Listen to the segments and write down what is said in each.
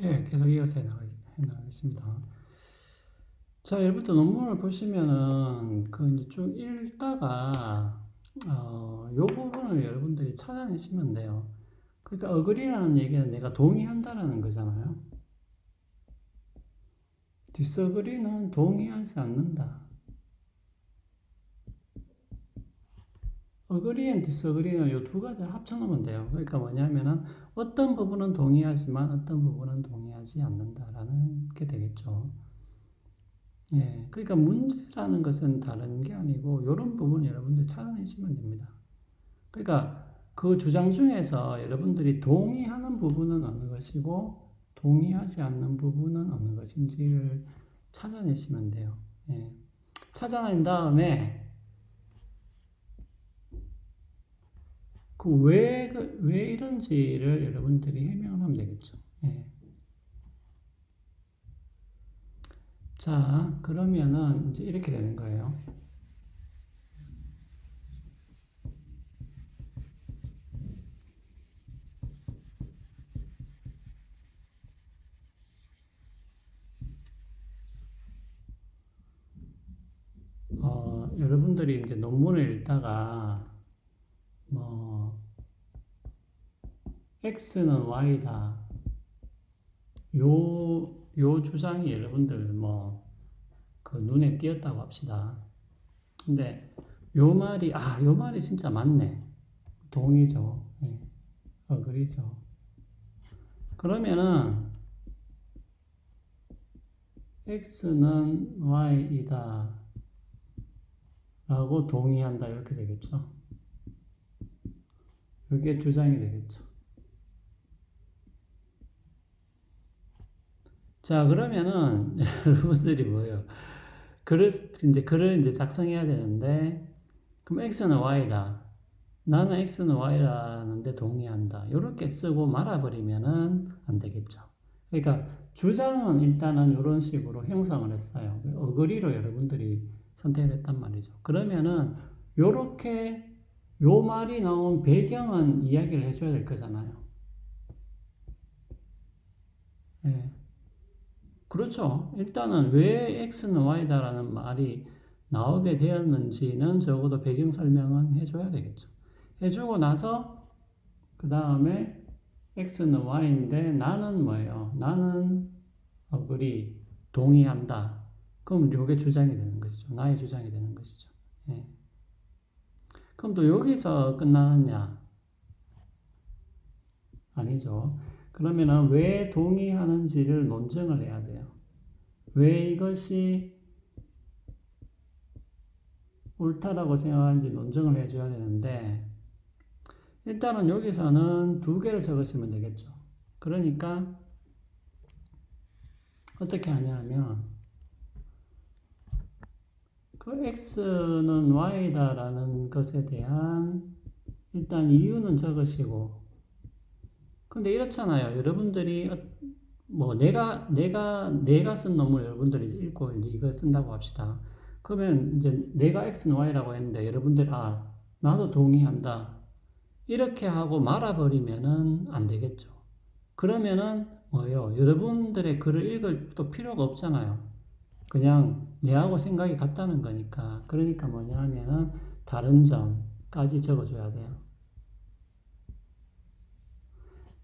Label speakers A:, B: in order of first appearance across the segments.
A: 예, 계속 이어서 해나가겠습니다. 자, 예부터 논문을 보시면은, 이제 쭉 읽다가, 요 부분을 여러분들이 찾아내시면 돼요. 그러니까, 어그리라는 얘기는 내가 동의한다라는 거잖아요. 디스어그리는 동의하지 않는다. 어그리 앤 디스어그리는 요 두 가지를 합쳐놓으면 돼요. 그러니까 뭐냐면은, 어떤 부분은 동의하지만 어떤 부분은 동의하지 않는다라는 게 되겠죠. 예, 그러니까 문제라는 것은 다른 게 아니고 이런 부분 여러분들 찾아내시면 됩니다. 그러니까 그 주장 중에서 여러분들이 동의하는 부분은 어느 것이고 동의하지 않는 부분은 어느 것인지를 찾아내시면 돼요. 예, 찾아낸 다음에 왜 이런지를 여러분들이 해명을 하면 되겠죠. 예. 자, 그러면은 이제 이렇게 되는 거예요. 여러분들이 이제 논문을 읽다가 뭐 X는 Y다. 요 주장이 여러분들 그 눈에 띄었다고 합시다. 근데 요 말이 진짜 맞네. 동의죠. 예, 어그리죠. 그러면은 X는 Y이다. 라고 동의한다. 이렇게 되겠죠. 이게 주장이 되겠죠. 자, 그러면은 여러분들이 뭐예요? 글을 이제 작성해야 되는데, 그럼 X는 Y다. 나는 X는 Y라는데 동의한다. 이렇게 쓰고 말아버리면은 안 되겠죠. 그러니까 주장은 일단은 이런 식으로 형성을 했어요. 어거리로 여러분들이 선택을 했단 말이죠. 그러면은 요렇게 요 말이 나온 배경은 이야기를 해줘야 될 거잖아요. 예. 그렇죠. 일단은 왜 X는 Y다라는 말이 나오게 되었는지는 적어도 배경 설명은 해줘야 되겠죠. 해주고 나서 그 다음에 X는 Y인데 나는 뭐예요? 나는 agree, 동의한다. 그럼 이게 주장이 되는 것이죠. 나의 주장이 되는 것이죠. 예. 그럼 또 여기서 끝나느냐? 아니죠. 그러면은 왜 동의하는지를 논증을 해야 돼요. 왜 이것이 옳다라고 생각하는지 논증을 해줘야 되는데, 일단은 여기서는 두 개를 적으시면 되겠죠. 그러니까 어떻게 하냐면, 그 x는 y다라는 것에 대한 일단 이유는 적으시고, 근데 이렇잖아요. 여러분들이 내가 쓴 논문을 여러분들이 읽고 이제 이걸 쓴다고 합시다. 그러면 이제 내가 x는 y라고 했는데 여러분들 나도 동의한다. 이렇게 하고 말아버리면은 안 되겠죠. 그러면은 뭐예요? 여러분들의 글을 읽을 또 필요가 없잖아요. 그냥 내하고 생각이 같다는 거니까. 그러니까 뭐냐 하면은 다른 점까지 적어줘야 돼요.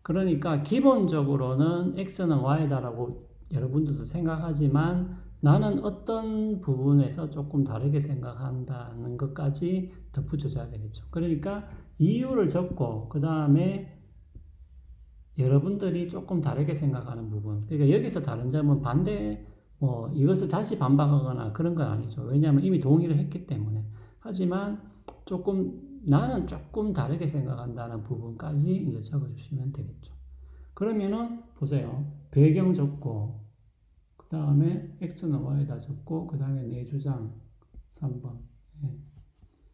A: 그러니까 기본적으로는 X는 Y다라고 여러분들도 생각하지만 나는 어떤 부분에서 조금 다르게 생각한다는 것까지 덧붙여줘야 되겠죠. 그러니까 이유를 적고 그 다음에 여러분들이 조금 다르게 생각하는 부분. 그러니까 여기서 다른 점은 이것을 다시 반박하거나 그런 건 아니죠. 왜냐하면 이미 동의를 했기 때문에. 하지만 나는 조금 다르게 생각한다는 부분까지 이제 적어주시면 되겠죠. 그러면은, 보세요. 배경 적고, 그 다음에 X는 Y다 적고, 그 다음에 내 주장 3번. 예.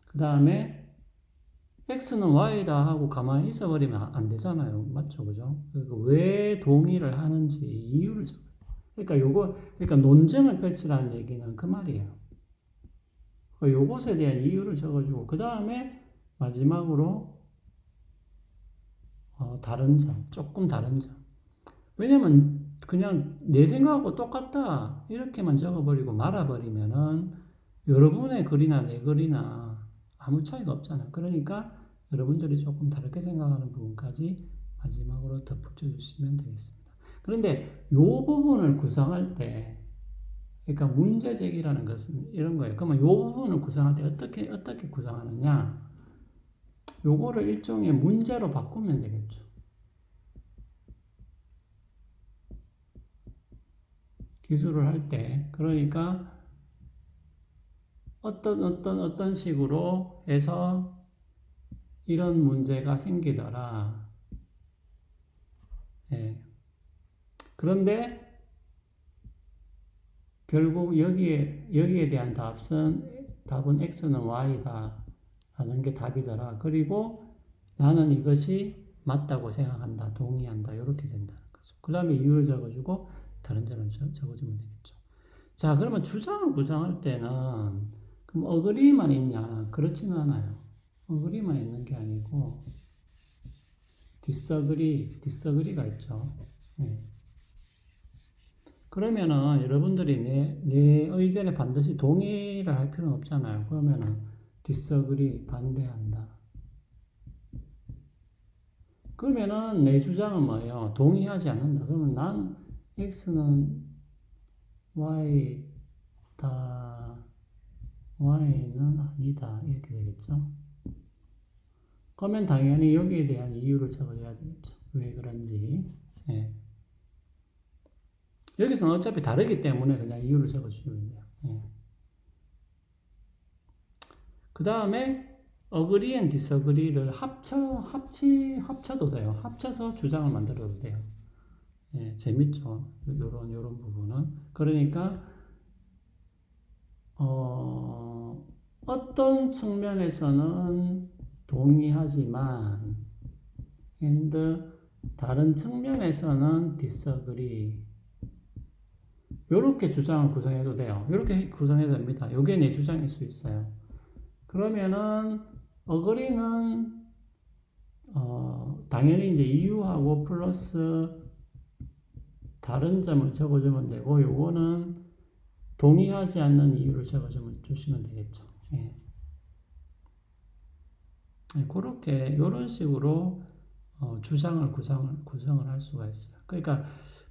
A: 그 다음에 X는 Y다 하고 가만히 있어버리면 안 되잖아요. 맞죠? 그죠? 그러니까 왜 동의를 하는지 이유를 적어요. 그러니까 논쟁을 펼치라는 얘기는 그 말이에요. 요것에 대한 이유를 적어주고, 그 다음에 마지막으로, 다른 점, 조금 다른 점. 왜냐면 그냥 내 생각하고 똑같다. 이렇게만 적어버리고 말아버리면은 여러분의 글이나 내 글이나 아무 차이가 없잖아. 그러니까 여러분들이 조금 다르게 생각하는 부분까지 마지막으로 덧붙여 주시면 되겠습니다. 그런데 이 부분을 구성할 때, 그러니까 문제 제기라는 것은 이런 거예요. 그러면 이 부분을 구성할 때 어떻게 구성하느냐? 요거를 일종의 문제로 바꾸면 되겠죠. 기술을 할 때. 그러니까 어떤 식으로 해서 이런 문제가 생기더라. 예. 그런데 결국 여기에 대한 답은 X는 Y다. 라는 게 답이더라. 그리고 나는 이것이 맞다고 생각한다. 동의한다. 이렇게 된다는 거죠. 그 다음에 이유를 적어주고 다른 점을 적어주면 되겠죠. 자, 그러면 주장을 구성할 때는 그럼 어그리만 있냐? 그렇지는 않아요. 어그리만 있는 게 아니고 디서그리가 있죠. 네. 그러면은 여러분들이 내 의견에 반드시 동의를 할 필요는 없잖아요. 그러면은 디서그리 반대한다. 그러면은 내 주장은 뭐예요? 동의하지 않는다. 그러면 난 X는 Y는 아니다. 이렇게 되겠죠. 그러면 당연히 여기에 대한 이유를 적어줘야 되겠죠. 왜 그런지. 예. 여기서는 어차피 다르기 때문에 그냥 이유를 적어주시면 돼요. 예. 그 다음에 agree and disagree를 합쳐도 돼요. 합쳐서 주장을 만들어도 돼요. 예, 재밌죠. 요런 부분은. 그러니까, 어떤 측면에서는 동의하지만, and 다른 측면에서는 disagree. 요렇게 주장을 구성해도 돼요. 요렇게 구성해도 됩니다. 요게 내 주장일 수 있어요. 그러면은, agree는, 당연히 이제 이유하고 플러스 다른 점을 적어주면 되고, 요거는 동의하지 않는 이유를 적어주시면 되겠죠. 예. 그렇게, 요런 식으로, 주장을 구성을 할 수가 있어요. 그러니까,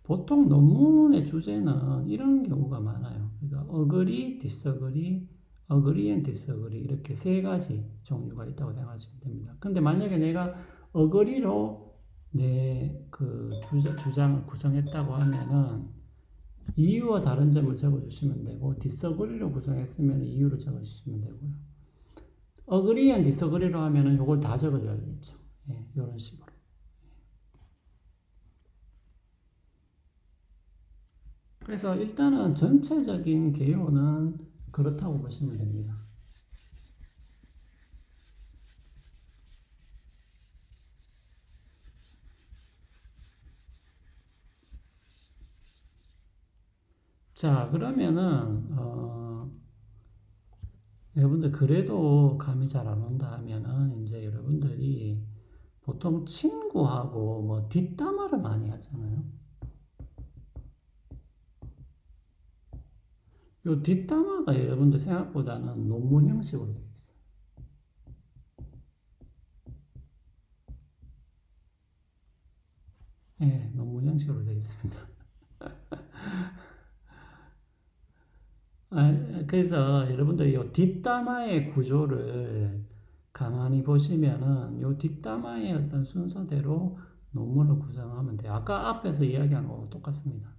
A: 보통 논문의 주제는 이런 경우가 많아요. 그러니까, agree, disagree, agree and disagree. 이렇게 세 가지 종류가 있다고 생각하시면 됩니다. 근데 만약에 내가 agree로 내 그 주장을 구성했다고 하면은 이유와 다른 점을 적어주시면 되고, disagree로 구성했으면 이유를 적어주시면 되고요. agree and disagree로 하면은 이걸 다 적어줘야 되겠죠. 예, 이런 식으로. 그래서 일단은 전체적인 개요는 그렇다고 보시면 됩니다. 자, 그러면은, 여러분들 그래도 감이 잘 안 온다 하면은 이제 여러분들이 보통 친구하고 뭐 뒷담화를 많이 하잖아요. 요 뒷담화가 여러분들 생각보다는 논문 형식으로 되어 있어요. 예, 논문 형식으로 되어 있습니다. 그래서 여러분들 이 뒷담화의 구조를 가만히 보시면은 요 뒷담화의 어떤 순서대로 논문을 구성하면 돼요. 아까 앞에서 이야기한 거하고 똑같습니다.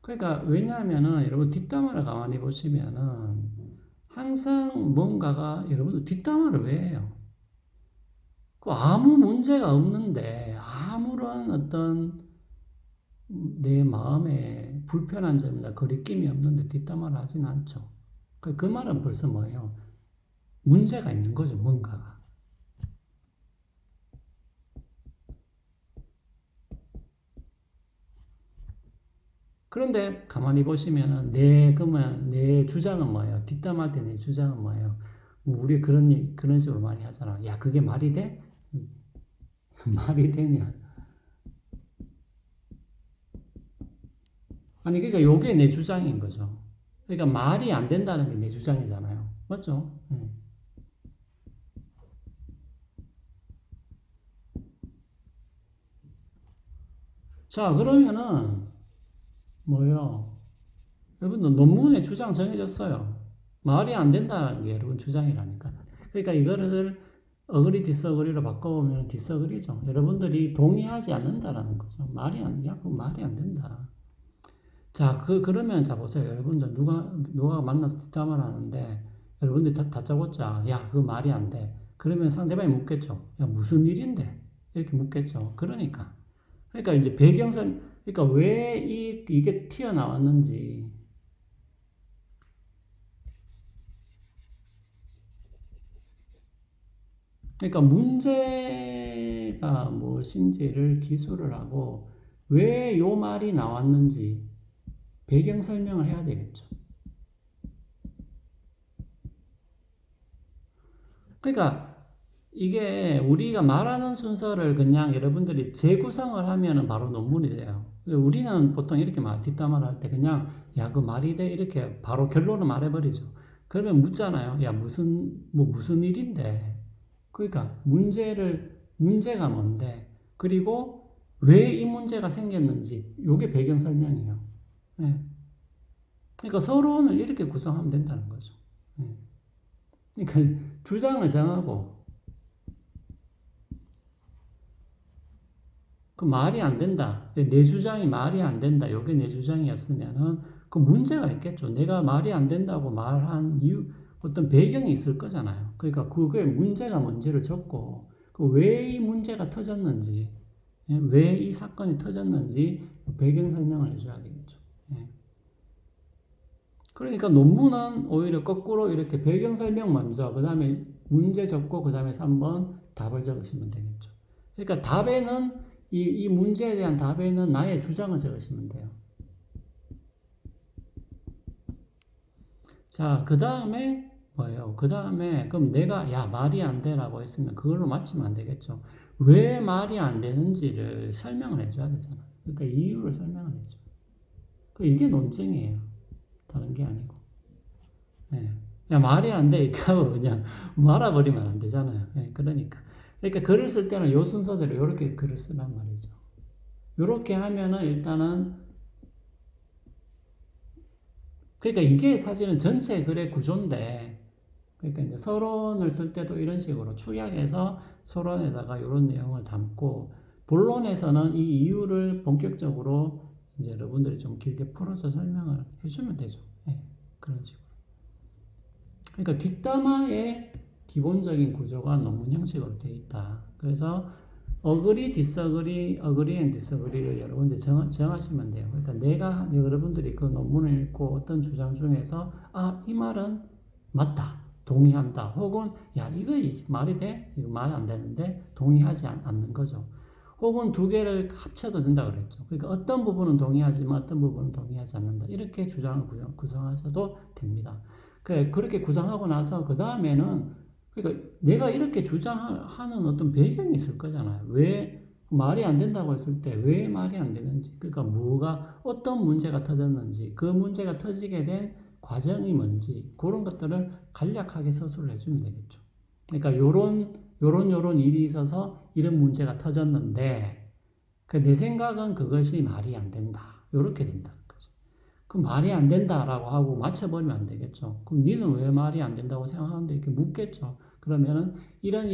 A: 그러니까 왜냐하면은 여러분 뒷담화를 가만히 보시면은 항상 뭔가가 여러분들 뒷담화를 왜 해요? 그 아무 문제가 없는데 아무런 어떤 내 마음에 불편한 점이나 거리낌이 없는데 뒷담화를 하진 않죠. 그 말은 벌써 뭐예요? 문제가 있는 거죠, 뭔가가. 그런데 가만히 보시면은 그러면 내 주장은 뭐예요? 뒷담할 때 내 주장은 뭐예요? 뭐 우리 그런 식으로 많이 하잖아. 야, 그게 말이 돼? 말이 되냐? 아니, 그러니까 요게 내 주장인 거죠. 그러니까 말이 안 된다는 게 내 주장이잖아요. 맞죠? 자, 그러면은, 뭐요? 여러분, 논문의 주장 정해졌어요. 말이 안 된다는 게 여러분 주장이라니까. 그러니까 이거를 어그리 디스어그리로 바꿔보면 디스어그리죠. 여러분들이 동의하지 않는다라는 거죠. 야, 그 말이 안 된다. 자, 그러면 자 보세요. 여러분들 누가 만나서 뒷담화를 하는데 여러분들 다짜고짜 야, 그 말이 안 돼. 그러면 상대방이 묻겠죠. 야, 무슨 일인데? 이렇게 묻겠죠. 그러니까 이제 배경선, 그러니까 왜 이게 튀어나왔는지. 그러니까 문제가 무엇인지를 기술을 하고 왜 요 말이 나왔는지 배경 설명을 해야 되겠죠. 그러니까 이게 우리가 말하는 순서를 그냥 여러분들이 재구성을 하면은 바로 논문이 돼요. 우리는 보통 이렇게 뒷담화를 할 때 그냥 야, 그 말이 돼 이렇게 바로 결론을 말해버리죠. 그러면 묻잖아요. 야, 무슨 일인데? 그러니까 문제가 뭔데? 그리고 왜 이 문제가 생겼는지 요게 배경 설명이에요. 예. 그러니까 서론을 이렇게 구성하면 된다는 거죠. 예. 그러니까 주장을 정하고 그 말이 안 된다. 내 주장이 말이 안 된다. 요게 내 주장이었으면은 그 문제가 있겠죠. 내가 말이 안 된다고 말한 이유, 어떤 배경이 있을 거잖아요. 그러니까 그게 문제가 뭔지를 적고 그 왜 이 문제가 터졌는지, 왜 이 사건이 터졌는지 배경 설명을 해줘야 되겠죠. 예. 그러니까 논문은 오히려 거꾸로 이렇게 배경 설명 먼저, 그 다음에 문제 적고, 그 다음에 3번 답을 적으시면 되겠죠. 그러니까 답에는, 이 문제에 대한 답에는 나의 주장을 적으시면 돼요. 자, 그 다음에 뭐예요? 그 다음에, 그럼 내가, 야, 말이 안 되라고 했으면 그걸로 맞추면 안 되겠죠. 왜 말이 안 되는지를 설명을 해줘야 되잖아요. 그러니까 이유를 설명을 해줘. 이게 논증이에요. 다른 게 아니고. 예. 야, 말이 안 돼. 이거 그냥 말아버리면 안 되잖아요. 예, 그러니까 글을 쓸 때는 요 순서대로 이렇게 글을 쓰란 말이죠. 이렇게 하면은 일단은, 그러니까 이게 사실은 전체 글의 구조인데, 그러니까 이제 서론을 쓸 때도 이런 식으로 축약해서 서론에다가 이런 내용을 담고, 본론에서는 이 이유를 본격적으로 이제 여러분들이 좀 길게 풀어서 설명을 해주면 되죠. 예, 그런 식으로. 그러니까 뒷담화의 기본적인 구조가 논문 형식으로 되어 있다. 그래서 어그리, 디스어그리, 어그리 앤 디스어그리를 여러분들이 정하시면 돼요. 그러니까 내가 여러분들이 그 논문을 읽고 어떤 주장 중에서 이 말은 맞다. 동의한다. 혹은 야, 이거 말이 돼? 이거 말이 안 되는데 동의하지 않는 거죠. 혹은 두 개를 합쳐도 된다 그랬죠. 그러니까 어떤 부분은 동의하지만 어떤 부분은 동의하지 않는다. 이렇게 주장을 구성하셔도 됩니다. 그렇게 구성하고 나서 그 다음에는 그러니까 내가 이렇게 주장하는 어떤 배경이 있을 거잖아요. 왜 말이 안 된다고 했을 때 왜 말이 안 되는지, 그러니까 어떤 문제가 터졌는지, 그 문제가 터지게 된 과정이 뭔지 그런 것들을 간략하게 서술을 해주면 되겠죠. 그러니까 요런 일이 있어서 이런 문제가 터졌는데 내 생각은 그것이 말이 안 된다. 이렇게 된다는 거죠. 그럼 말이 안 된다라고 하고 맞춰버리면 안 되겠죠. 그럼 니는 왜 말이 안 된다고 생각하는데 이렇게 묻겠죠. 그러면은 이런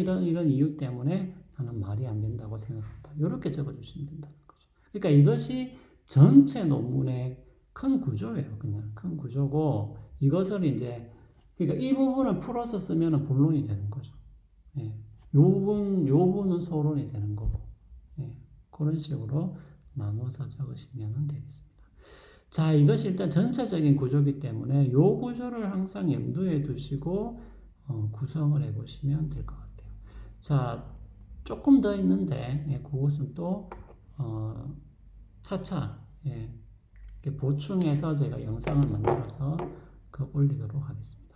A: 이유 때문에 나는 말이 안 된다고 생각한다. 이렇게 적어주시면 된다는 거죠. 그러니까 이것이 전체 논문의 큰 구조예요. 그냥 큰 구조고 이것을 이제 그러니까 이 부분을 풀어서 쓰면 본론이 되는 거죠. 예. 요 부분은 서론이 되는 거고. 예. 그런 식으로 나눠서 적으시면 되겠습니다. 자, 이것이 일단 전체적인 구조이기 때문에 요 구조를 항상 염두에 두시고 구성을 해 보시면 될 것 같아요. 자, 조금 더 있는데 그것은 또 차차 보충해서 제가 영상을 만들어서 올리도록 하겠습니다.